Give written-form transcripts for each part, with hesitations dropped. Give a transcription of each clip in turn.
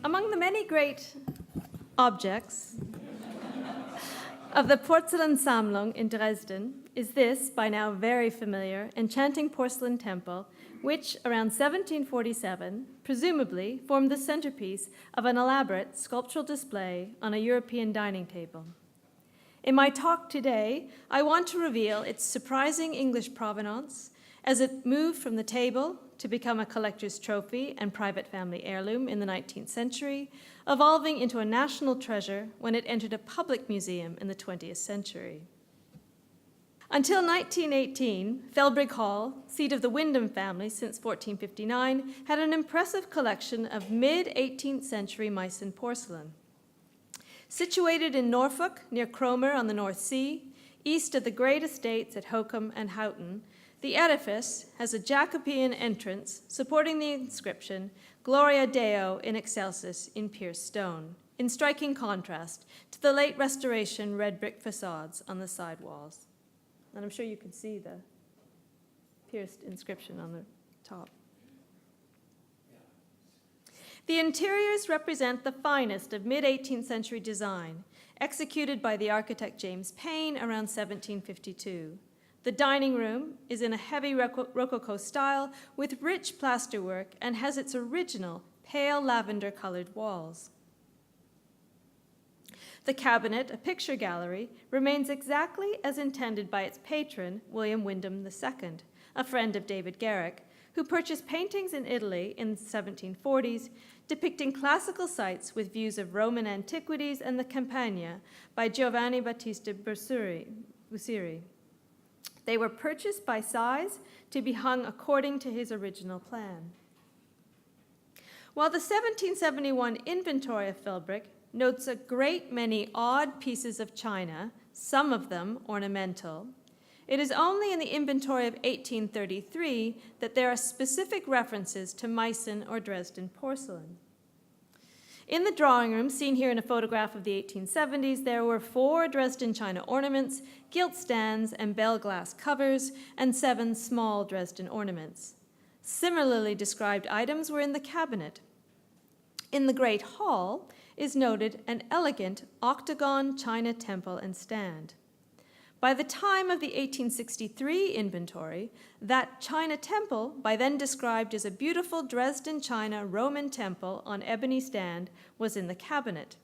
Among the many great objects of the Porzellansammlung in Dresden is this, by now very familiar, enchanting porcelain temple, which, around 1747, presumably formed the centerpiece of an elaborate sculptural display on a European dining table. In my talk today, I want to reveal its surprising English provenance as it moved from the table to become a collector's trophy and private family heirloom in the 19th century, evolving into a national treasure when it entered a public museum in the 20th century. Until 1918, Felbrigg Hall, seat of the Wyndham family since 1459, had an impressive collection of mid-18th century Meissen porcelain. Situated in Norfolk, near Cromer on the North Sea, east of the great estates at Hokum and Houghton, the edifice has a Jacobean entrance supporting the inscription Gloria Deo in Excelsis in pierced stone, in striking contrast to the late Restoration red brick facades on the side walls. And I'm sure you can see the pierced inscription on the top. The interiors represent the finest of mid-18th century design, executed by the architect James Payne around 1752. The dining room is in a heavy Rococo style with rich plasterwork and has its original pale lavender-colored walls. The cabinet, a picture gallery, remains exactly as intended by its patron, William Wyndham II, a friend of David Garrick, who purchased paintings in Italy in the 1740s depicting classical sites with views of Roman antiquities and the Campagna by Giovanni Battista Bussiri. They were purchased by size to be hung according to his original plan. While the 1771 inventory of Felbrigg notes a great many odd pieces of china, some of them ornamental, it is only in the inventory of 1833 that there are specific references to Meissen or Dresden porcelain. In the drawing room, seen here in a photograph of the 1870s, there were 4 Dresden china ornaments, gilt stands and bell glass covers, and 7 small Dresden ornaments. Similarly described items were in the cabinet. In the Great Hall is noted an elegant octagon china temple and stand. By the time of the 1863 inventory, that china temple, by then described as a beautiful Dresden china Roman temple on ebony stand, was in the cabinet.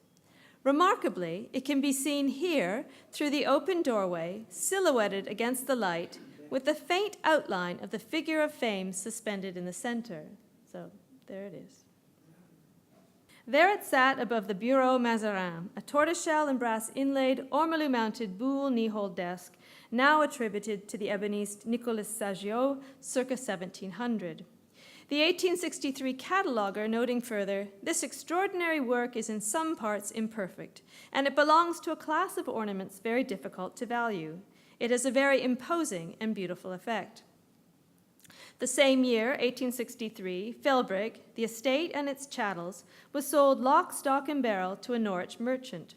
Remarkably, it can be seen here through the open doorway, silhouetted against the light, with the faint outline of the figure of fame suspended in the center. So there it is. There it sat above the Bureau Mazarin, a tortoiseshell and brass inlaid, ormolu-mounted Boule knee-hole desk, now attributed to the ebonist Nicolas Sagiot, circa 1700. The 1863 cataloger noting further, this extraordinary work is in some parts imperfect, and it belongs to a class of ornaments very difficult to value. It has a very imposing and beautiful effect. The same year, 1863, Felbrigg, the estate and its chattels, was sold lock, stock, and barrel to a Norwich merchant.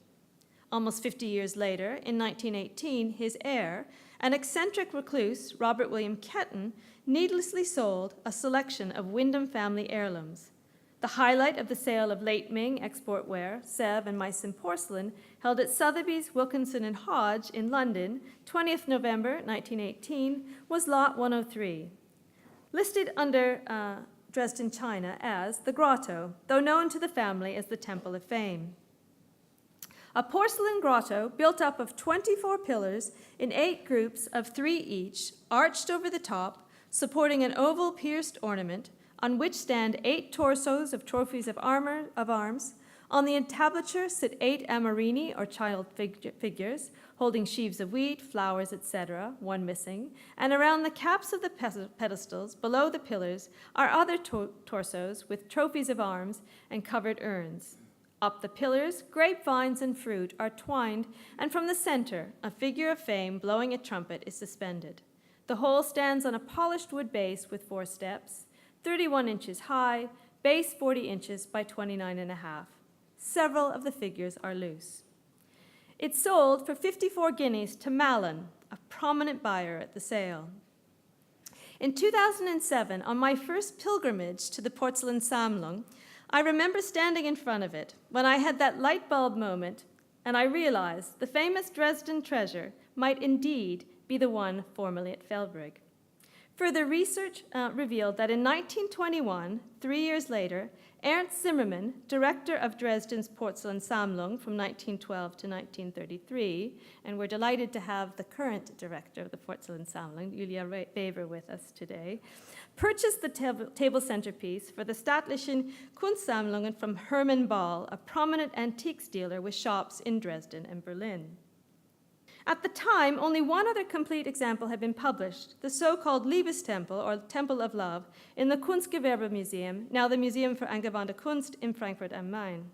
Almost 50 years later, in 1918, his heir, an eccentric recluse, Robert William Ketton, needlessly sold a selection of Wyndham family heirlooms. The highlight of the sale of late Ming export ware, Sèvres and Meissen porcelain, held at Sotheby's, Wilkinson and Hodge in London, 20th November 1918, was lot 103. Listed under Dresden china as the Grotto, though known to the family as the Temple of Fame. A porcelain grotto built up of 24 pillars in 8 groups of 3 each, arched over the top, supporting an oval pierced ornament, on which stand 8 torsos of trophies of arms. On the entablature sit 8 amorini, or child figures, holding sheaves of wheat, flowers, etc., one missing, and around the caps of the pedestals, below the pillars, are other torsos with trophies of arms and covered urns. Up the pillars, grapevines and fruit are twined, and from the center, a figure of fame blowing a trumpet is suspended. The whole stands on a polished wood base with 4 steps, 31 inches high, base 40 inches by 29.5. Several of the figures are loose. It sold for 54 guineas to Mallon, a prominent buyer at the sale. In 2007, on my first pilgrimage to the Porzellansammlung, I remember standing in front of it when I had that light bulb moment, and I realized the famous Dresden treasure might indeed be the one formerly at Felbrigg. Further research revealed that in 1921, 3 years later, Ernst Zimmermann, director of Dresden's Porzellansammlung from 1912 to 1933, and we're delighted to have the current director of the Porzellansammlung, Julia Weber, with us today, purchased the table centerpiece for the Staatlichen Kunstsammlungen from Hermann Ball, a prominent antiques dealer with shops in Dresden and Berlin. At the time, only one other complete example had been published, the so-called Liebestempel, or Temple of Love, in the Kunstgewerbemuseum, now the Museum für angewandte Kunst in Frankfurt am Main.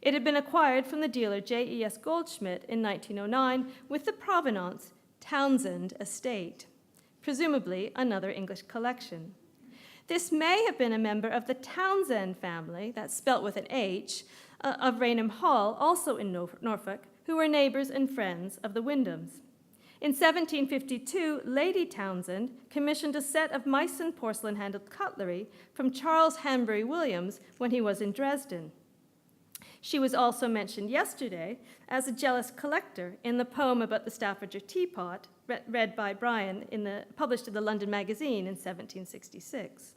It had been acquired from the dealer J.E.S. Goldschmidt in 1909 with the provenance Townsend estate, presumably another English collection. This may have been a member of the Townsend family, that's spelt with an H, of Raynham Hall, also in Norfolk, who were neighbors and friends of the Wyndhams. In 1752, Lady Townsend commissioned a set of Meissen porcelain-handled cutlery from Charles Hanbury Williams when he was in Dresden. She was also mentioned yesterday as a jealous collector in the poem about the Staffordshire teapot, read by Bryan, published in the London Magazine in 1766.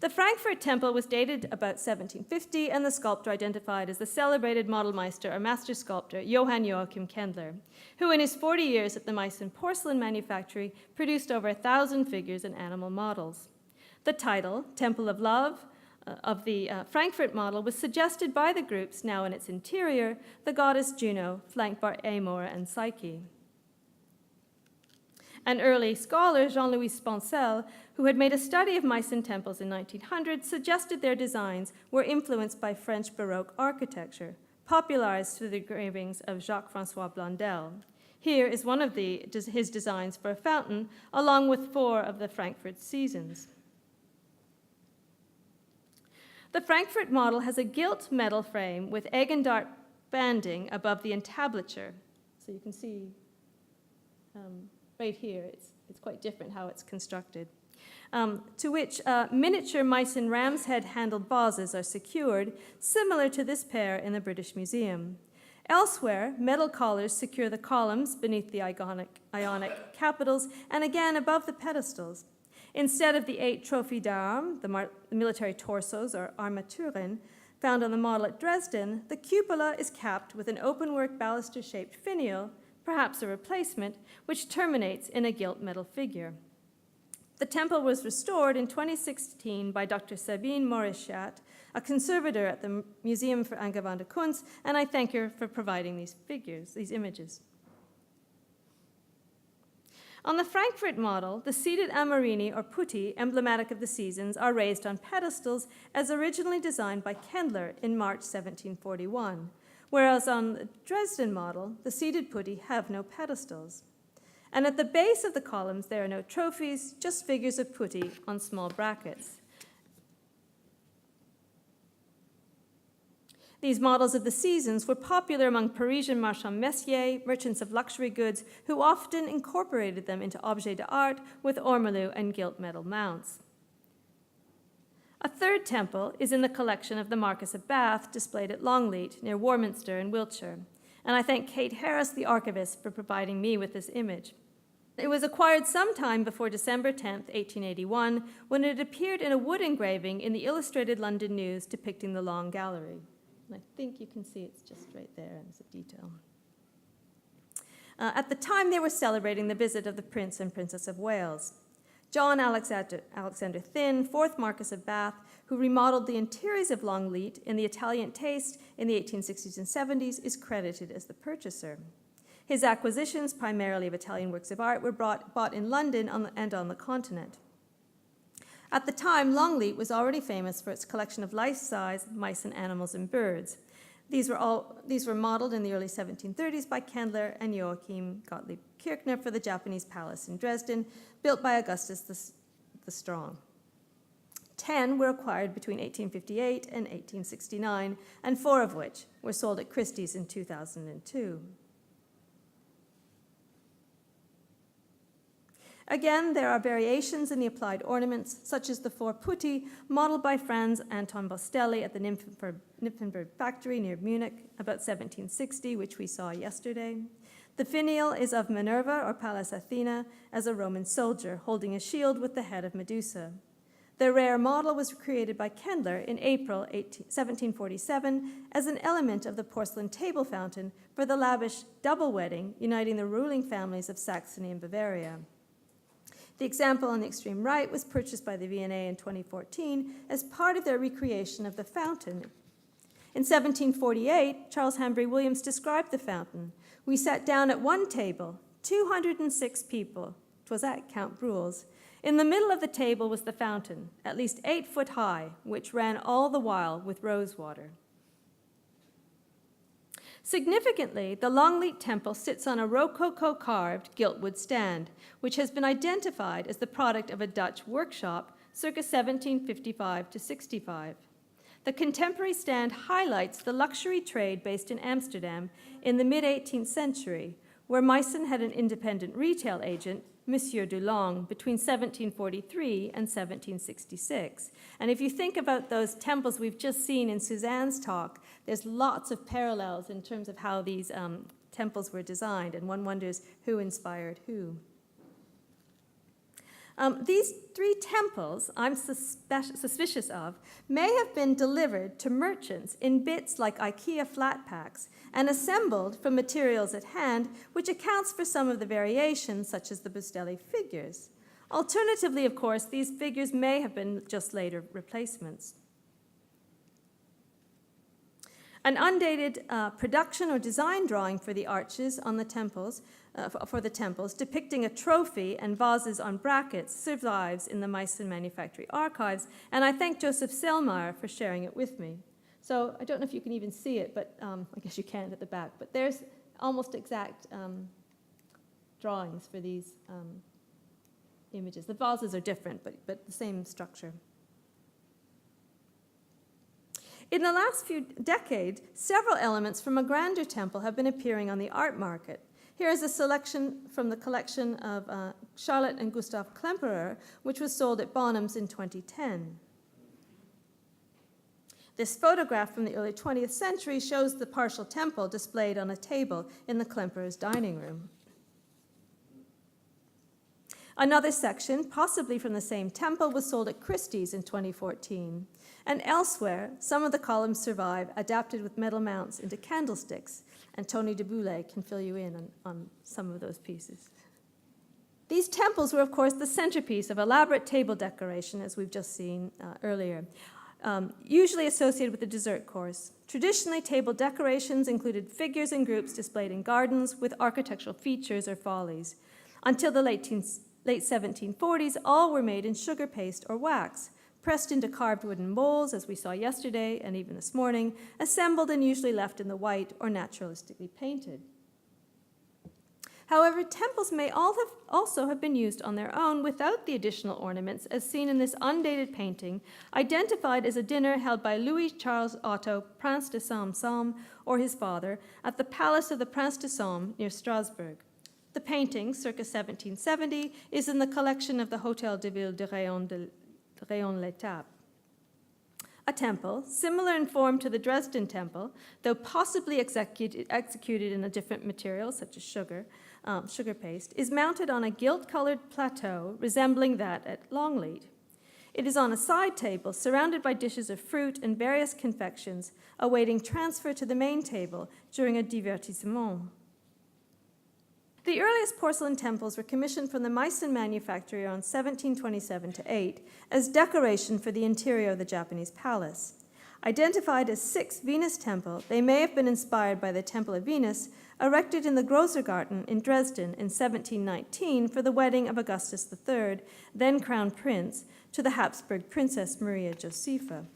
The Frankfurt Temple was dated about 1750, and the sculptor identified as the celebrated Modelmeister or master sculptor Johann Joachim Kendler, who in his 40 years at the Meissen porcelain manufactory produced over 1,000 figures and animal models. The title, Temple of Love, of the Frankfurt model was suggested by the groups now in its interior, the goddess Juno, flanked by Amor and Psyche. An early scholar, Jean-Louis Sponcel, who had made a study of Meissen temples in 1900, suggested their designs were influenced by French Baroque architecture, popularized through the engravings of Jacques-François Blondel. Here is one of his designs for a fountain, along with 4 of the Frankfurt seasons. The Frankfurt model has a gilt metal frame with egg and dart banding above the entablature. So you can see right here, it's quite different how it's constructed. To which miniature Meissen ram's head handled vases are secured, similar to this pair in the British Museum. Elsewhere, metal collars secure the columns beneath the Ionic capitals and again above the pedestals. Instead of the 8 trophy d'armes, the military torsos or armaturen, found on the model at Dresden, the cupola is capped with an openwork baluster-shaped finial, perhaps a replacement, which terminates in a gilt metal figure. The temple was restored in 2016 by Dr. Sabine Morishat, a conservator at the Museum für angewandte Kunst, and I thank her for providing these figures, these images. On the Frankfurt model, the seated amorini or putti, emblematic of the seasons, are raised on pedestals as originally designed by Kendler in March 1741, whereas on the Dresden model, the seated putti have no pedestals. And at the base of the columns, there are no trophies, just figures of putti on small brackets. These models of the seasons were popular among Parisian marchands messiers, merchants of luxury goods, who often incorporated them into objets d'art with ormolu and gilt metal mounts. A third temple is in the collection of the Marquess of Bath, displayed at Longleat, near Warminster in Wiltshire. And I thank Kate Harris, the archivist, for providing me with this image. It was acquired sometime before December 10, 1881, when it appeared in a wood engraving in the Illustrated London News depicting the Long Gallery. And I think you can see it's just right there as a detail. At the time, they were celebrating the visit of the Prince and Princess of Wales. John Alexander Thynne, 4th Marquess of Bath, who remodeled the interiors of Longleat in the Italian taste in the 1860s and 70s, is credited as the purchaser. His acquisitions, primarily of Italian works of art, were bought in London and on the continent. At the time, Longleat was already famous for its collection of life-size Meissen animals and birds. These were modeled in the early 1730s by Kendler and Joachim Gottlieb Kirchner for the Japanese palace in Dresden, built by Augustus the Strong. 10 were acquired between 1858 and 1869, and 4 of which were sold at Christie's in 2002. Again, there are variations in the applied ornaments, such as the 4 putti, modeled by Franz Anton Bostelli at the Nymphenburg factory near Munich, about 1760, which we saw yesterday. The finial is of Minerva or Pallas Athena as a Roman soldier, holding a shield with the head of Medusa. The rare model was created by Kendler in April 1747 as an element of the porcelain table fountain for the lavish double wedding uniting the ruling families of Saxony and Bavaria. The example on the extreme right was purchased by the V&A in 2014 as part of their recreation of the fountain. In 1748, Charles Hanbury Williams described the fountain. We sat down at one table, 206 people. 'Twas at Count Bruhl's. In the middle of the table was the fountain, at least 8 foot high, which ran all the while with rose water. Significantly, the Longleat Temple sits on a Rococo-carved giltwood stand, which has been identified as the product of a Dutch workshop circa 1755 to 65. The contemporary stand highlights the luxury trade based in Amsterdam in the mid-18th century, where Meissen had an independent retail agent, Monsieur Dulong, between 1743 and 1766. And if you think about those temples we've just seen in Suzanne's talk, there's lots of parallels in terms of how these temples were designed, and one wonders who inspired who. These 3 temples I'm suspicious of may have been delivered to merchants in bits like IKEA flat packs and assembled from materials at hand, which accounts for some of the variations, such as the Bostelli figures. Alternatively, of course, these figures may have been just later replacements. An undated production or design drawing for the arches on the temples, depicting a trophy and vases on brackets survives in the Meissen Manufactory Archives, and I thank Joseph Selmayr for sharing it with me. So I don't know if you can even see it, but I guess you can at the back, but there's almost exact drawings for these images. The vases are different, but the same structure. In the last few decades, several elements from a grander temple have been appearing on the art market. Here is a selection from the collection of Charlotte and Gustav Klemperer, which was sold at Bonham's in 2010. This photograph from the early 20th century shows the partial temple displayed on a table in the Klemperer's dining room. Another section, possibly from the same temple, was sold at Christie's in 2014. And elsewhere, some of the columns survive, adapted with metal mounts into candlesticks, and Tony de Boulay can fill you in on some of those pieces. These temples were, of course, the centerpiece of elaborate table decoration, as we've just seen earlier, usually associated with the dessert course. Traditionally, table decorations included figures and groups displayed in gardens with architectural features or follies. Until the late 1740s, all were made in sugar paste or wax, pressed into carved wooden molds, as we saw yesterday and even this morning, assembled and usually left in the white or naturalistically painted. However, temples may also have been used on their own without the additional ornaments, as seen in this undated painting, identified as a dinner held by Louis Charles Otto, Prince de Somme, or his father, at the palace of the Prince de Somme near Strasbourg. The painting, circa 1770, is in the collection of the Hôtel de Ville de Rayon-l'Étape. A temple, similar in form to the Dresden Temple, though possibly executed in a different material, such as sugar paste, is mounted on a gilt-colored plateau resembling that at Longleat. It is on a side table surrounded by dishes of fruit and various confections, awaiting transfer to the main table during a divertissement. The earliest porcelain temples were commissioned from the Meissen manufactory around 1727-8 as decoration for the interior of the Japanese palace. Identified as 6 Venus Temple, they may have been inspired by the Temple of Venus, erected in the Grossergarten in Dresden in 1719 for the wedding of Augustus III, then Crown Prince, to the Habsburg Princess Maria Josepha.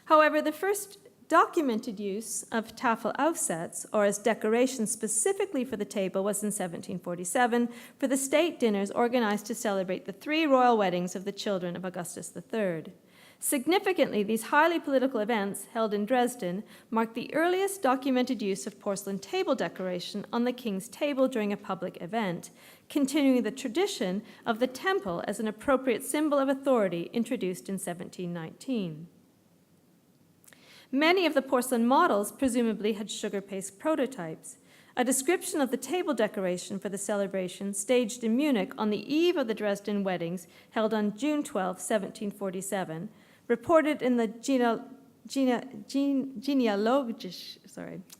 However, the first documented use of Tafelaufsätze, or as decoration specifically for the table, was in 1747 for the state dinners organized to celebrate the 3 royal weddings of the children of Augustus III. Significantly, these highly political events held in Dresden marked the earliest documented use of porcelain table decoration on the king's table during a public event, continuing the tradition of the temple as an appropriate symbol of authority introduced in 1719. Many of the porcelain models presumably had sugar paste prototypes. A description of the table decoration for the celebration staged in Munich on the eve of the Dresden weddings held on June 12, 1747, reported in the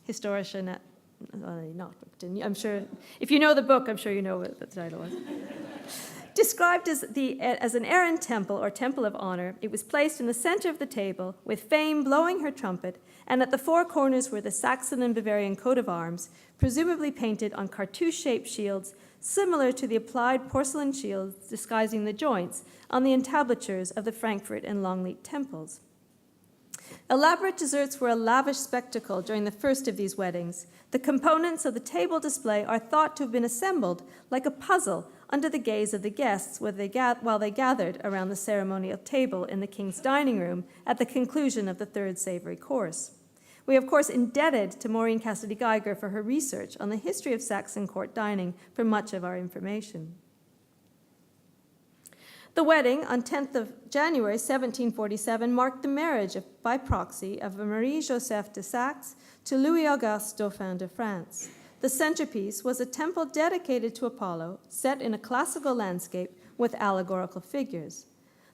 Historische Nachrichten. I'm sure, if you know the book, I'm sure you know what the title was. Described as an Ehrentempel, or temple of honor, it was placed in the center of the table, with Fame blowing her trumpet, and at the four corners were the Saxon and Bavarian coat of arms, presumably painted on cartouche-shaped shields, similar to the applied porcelain shields disguising the joints on the entablatures of the Frankfurt and Longleat temples. Elaborate desserts were a lavish spectacle during the first of these weddings. The components of the table display are thought to have been assembled like a puzzle under the gaze of the guests while they gathered around the ceremonial table in the king's dining room at the conclusion of the third savory course. We are, of course, indebted to Maureen Cassidy Geiger for her research on the history of Saxon court dining for much of our information. The wedding on 10th of January 1747 marked the marriage by proxy of Marie-Joseph de Saxe to Louis-Auguste, Dauphin de France. The centerpiece was a temple dedicated to Apollo, set in a classical landscape with allegorical figures.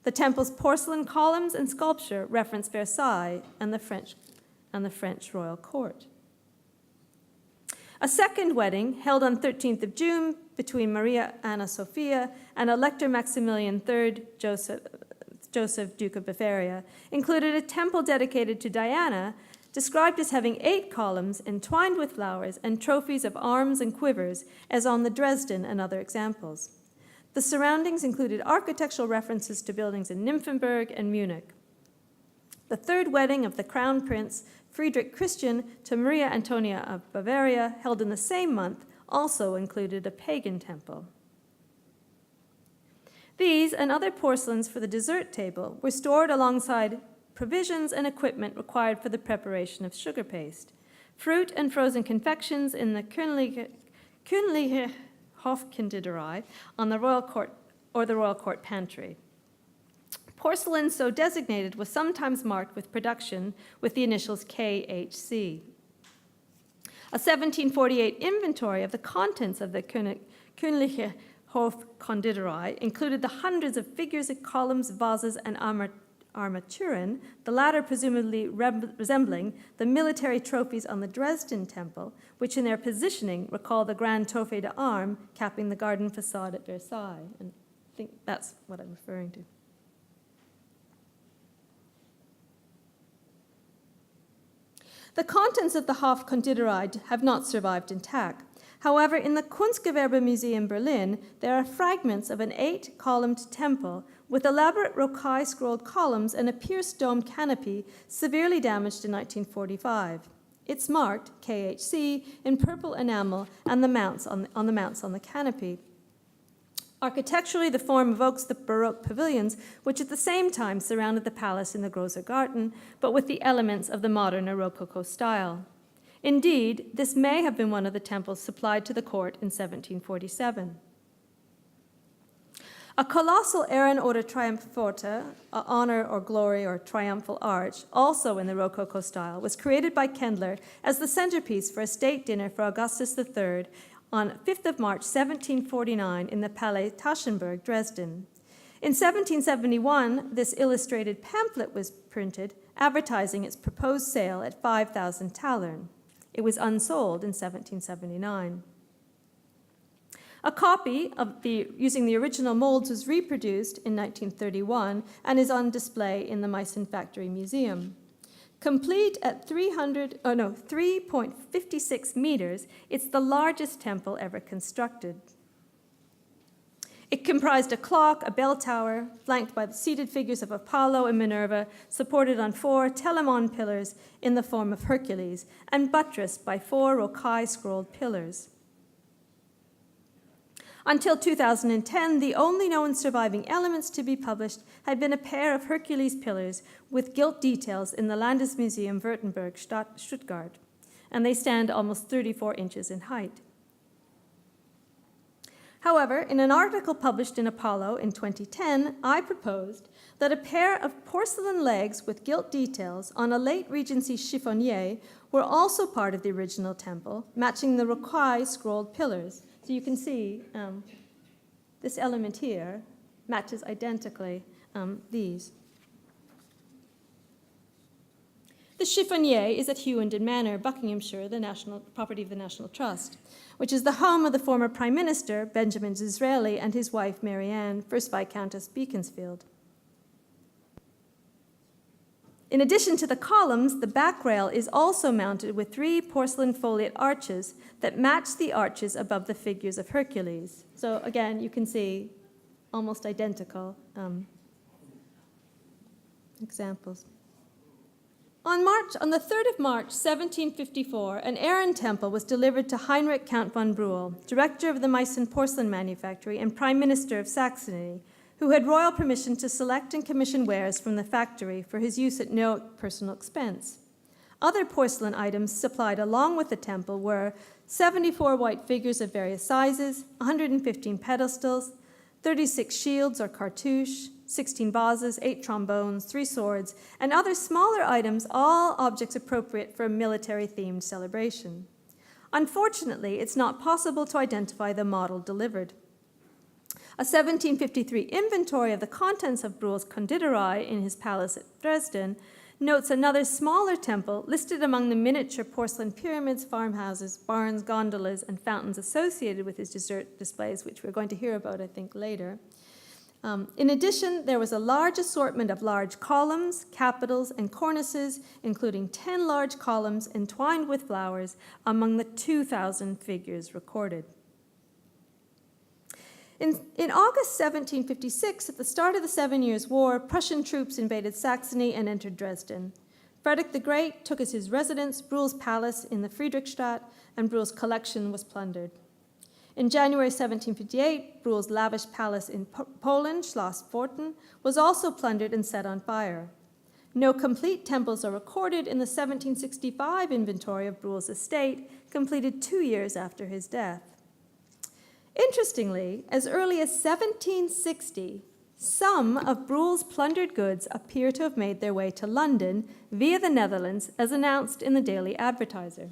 The temple's porcelain columns and sculpture reference Versailles and the French royal court. A second wedding, held on 13th of June between Maria Anna Sophia and Elector Maximilian III Joseph, Duke of Bavaria, included a temple dedicated to Diana, described as having 8 columns entwined with flowers and trophies of arms and quivers, as on the Dresden and other examples. The surroundings included architectural references to buildings in Nymphenburg and Munich. The third wedding of the Crown Prince Friedrich Christian to Maria Antonia of Bavaria, held in the same month, also included a pagan temple. These and other porcelains for the dessert table were stored alongside provisions and equipment required for the preparation of sugar paste. Fruit and frozen confections in the Königliche Hofkonditorei on the Royal Court or the Royal Court pantry. Porcelain so designated was sometimes marked with production with the initials KHC. A 1748 inventory of the contents of the Königliche Hofkonditorei included the hundreds of figures, columns, vases, and armaturen, the latter presumably resembling the military trophies on the Dresden Temple, which in their positioning recall the Grand Trophée d'Armes capping the garden facade at Versailles. And I think that's what I'm referring to. The contents of the Hofkonditorei have not survived intact. However, in the Kunstgewerbe Museum Berlin, there are fragments of an 8-columned temple with elaborate rocaille-scrolled columns and a pierced domed canopy severely damaged in 1945. It's marked KHC in purple enamel and the mounts on the canopy. Architecturally, the form evokes the Baroque pavilions, which at the same time surrounded the palace in the Großer Garten, but with the elements of the modern or Rococo style. Indeed, this may have been one of the temples supplied to the court in 1747. A colossal Ehren oder Triumphalpforte, honor or glory or triumphal arch, also in the Rococo style, was created by Kendler as the centerpiece for a state dinner for Augustus III on 5th of March 1749 in the Palais Taschenberg, Dresden. In 1771, this illustrated pamphlet was printed advertising its proposed sale at 5,000 thalern. It was unsold in 1779. A copy using the original molds was reproduced in 1931 and is on display in the Meissen Factory Museum. Complete at 3.56 meters, it's the largest temple ever constructed. It comprised a clock, a bell tower, flanked by the seated figures of Apollo and Minerva, supported on 4 Telamon pillars in the form of Hercules, and buttressed by 4 rocaille-scrolled pillars. Until 2010, the only known surviving elements to be published had been a pair of Hercules pillars with gilt details in the Landesmuseum Württemberg, Stuttgart, and they stand almost 34 inches in height. However, in an article published in Apollo in 2010, I proposed that a pair of porcelain legs with gilt details on a late Regency chiffonnier were also part of the original temple, matching the rocaille scrolled pillars. So you can see this element here matches identically these. The chiffonnier is at Hughenden Manor, Buckinghamshire, the national property of the National Trust, which is the home of the former Prime Minister, Benjamin Disraeli, and his wife, Mary Ann, 1st Viscountess Beaconsfield. In addition to the columns, the back rail is also mounted with 3 porcelain foliate arches that match the arches above the figures of Hercules. So again, you can see almost identical examples. On the 3rd of March, 1754, an Ehrentempel was delivered to Heinrich Count von Brühl, director of the Meissen porcelain manufactory and Prime Minister of Saxony, who had royal permission to select and commission wares from the factory for his use at no personal expense. Other porcelain items supplied along with the temple were 74 white figures of various sizes, 115 pedestals, 36 shields or cartouches, 16 vases, 8 trombones, 3 swords, and other smaller items, all objects appropriate for a military-themed celebration. Unfortunately, it's not possible to identify the model delivered. A 1753 inventory of the contents of Brühl's konditorei in his palace at Dresden notes another smaller temple listed among the miniature porcelain pyramids, farmhouses, barns, gondolas, and fountains associated with his dessert displays, which we're going to hear about, I think, later. In addition, there was a large assortment of large columns, capitals, and cornices, including 10 large columns entwined with flowers among the 2,000 figures recorded. In August 1756, at the start of the 7 Years' War, Prussian troops invaded Saxony and entered Dresden. Frederick the Great took as his residence Brühl's palace in the Friedrichstadt, and Brühl's collection was plundered. In January 1758, Brühl's lavish palace in Poland, Schloss Pforten, was also plundered and set on fire. No complete temples are recorded in the 1765 inventory of Brühl's estate, completed 2 years after his death. Interestingly, as early as 1760, some of Brühl's plundered goods appear to have made their way to London via the Netherlands, as announced in the Daily Advertiser.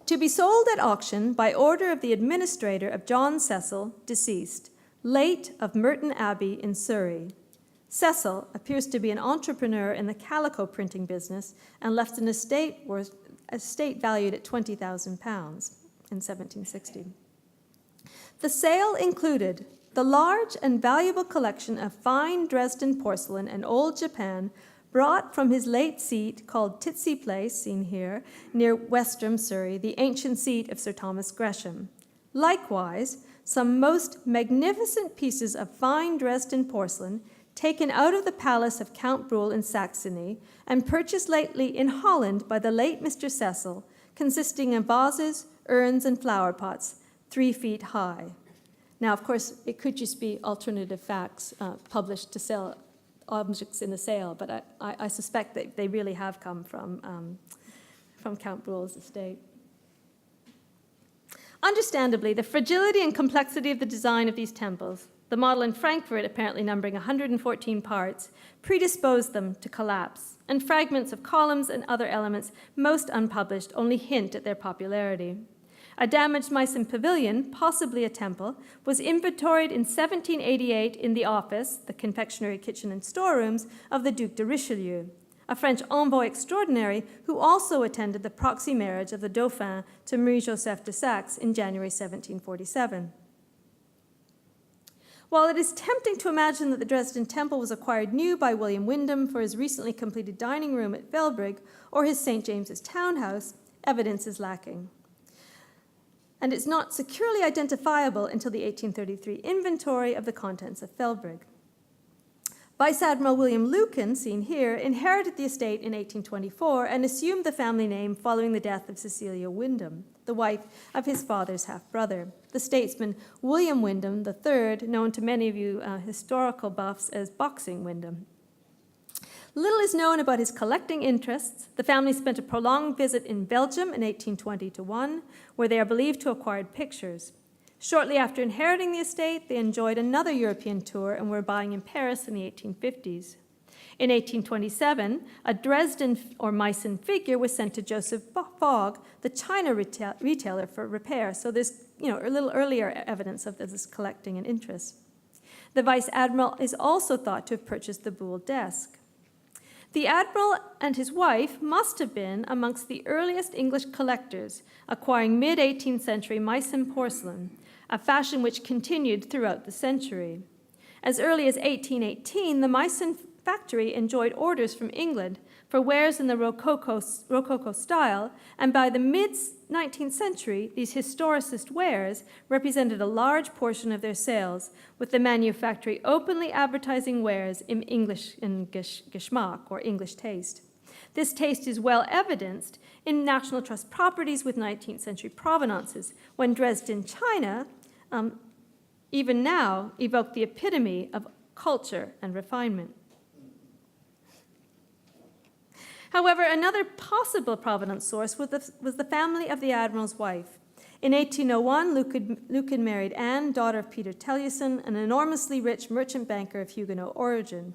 To be sold at auction by order of the administrator of John Cecil, deceased, late of Merton Abbey in Surrey. Cecil appears to be an entrepreneur in the calico printing business and left an estate valued at £20,000 in 1760. The sale included the large and valuable collection of fine Dresden porcelain and old Japan brought from his late seat called Titsey Place, seen here, near Westerham, Surrey, the ancient seat of Sir Thomas Gresham. Likewise, some most magnificent pieces of fine Dresden porcelain taken out of the palace of Count Brühl in Saxony and purchased lately in Holland by the late Mr. Cecil, consisting of vases, urns, and flower pots, 3 feet high. Now, of course, it could just be alternative facts published to sell objects in the sale, but I suspect that they really have come from Count Brühl's estate. Understandably, the fragility and complexity of the design of these temples, the model in Frankfurt apparently numbering 114 parts, predisposed them to collapse, and fragments of columns and other elements, most unpublished, only hint at their popularity. A damaged Meissen pavilion, possibly a temple, was inventoried in 1788 in the office, the confectionery kitchen and storerooms, of the Duc de Richelieu, a French envoy extraordinary who also attended the proxy marriage of the Dauphin to Marie-Joseph de Saxe in January 1747. While it is tempting to imagine that the Dresden Temple was acquired new by William Wyndham for his recently completed dining room at Felbrigg or his St. James's townhouse, evidence is lacking. And it's not securely identifiable until the 1833 inventory of the contents of Felbrigg. Vice Admiral William Lucan, seen here, inherited the estate in 1824 and assumed the family name following the death of Cecilia Wyndham, the wife of his father's half-brother, the statesman William Wyndham III, known to many of you historical buffs as Boxing Wyndham. Little is known about his collecting interests. The family spent a prolonged visit in Belgium in 1820-1, where they are believed to have acquired pictures. Shortly after inheriting the estate, they enjoyed another European tour and were buying in Paris in the 1850s. In 1827, a Dresden or Meissen figure was sent to Joseph Fogg, the China retailer, for repair. So there's a little earlier evidence of this collecting and interest. The Vice Admiral is also thought to have purchased the Boule desk. The Admiral and his wife must have been amongst the earliest English collectors, acquiring mid-18th century Meissen porcelain, a fashion which continued throughout the century. As early as 1818, the Meissen factory enjoyed orders from England for wares in the Rococo style, and by the mid-19th century, these historicist wares represented a large portion of their sales, with the manufactory openly advertising wares in English Geschmack, or English taste. This taste is well evidenced in National Trust properties with 19th century provenances, when Dresden, China, even now, evoke the epitome of culture and refinement. However, another possible provenance source was the family of the Admiral's wife. In 1801, Lucan married Anne, daughter of Peter Tellison, an enormously rich merchant banker of Huguenot origin,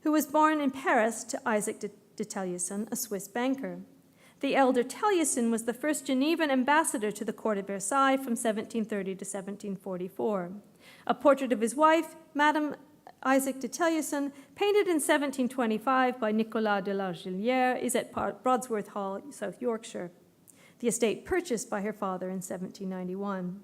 who was born in Paris to Isaac de Tellison, a Swiss banker. The elder Tellison was the first Genevan ambassador to the court of Versailles from 1730 to 1744. A portrait of his wife, Madame Isaac de Tellison, painted in 1725 by Nicolas de la Gillière, is at Brodsworth Hall, South Yorkshire, the estate purchased by her father in 1791.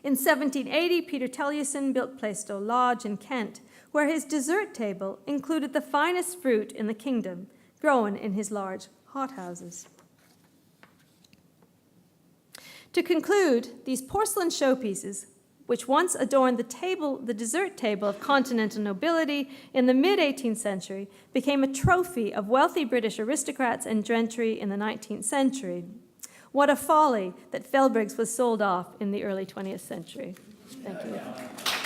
In 1780, Peter Tellison built Plaistow Lodge in Kent, where his dessert table included the finest fruit in the kingdom, grown in his large hothouses. To conclude, these porcelain showpieces, which once adorned the dessert table of continental nobility in the mid-18th century, became a trophy of wealthy British aristocrats and gentry in the 19th century. What a folly that Felbrigg was sold off in the early 20th century. Thank you.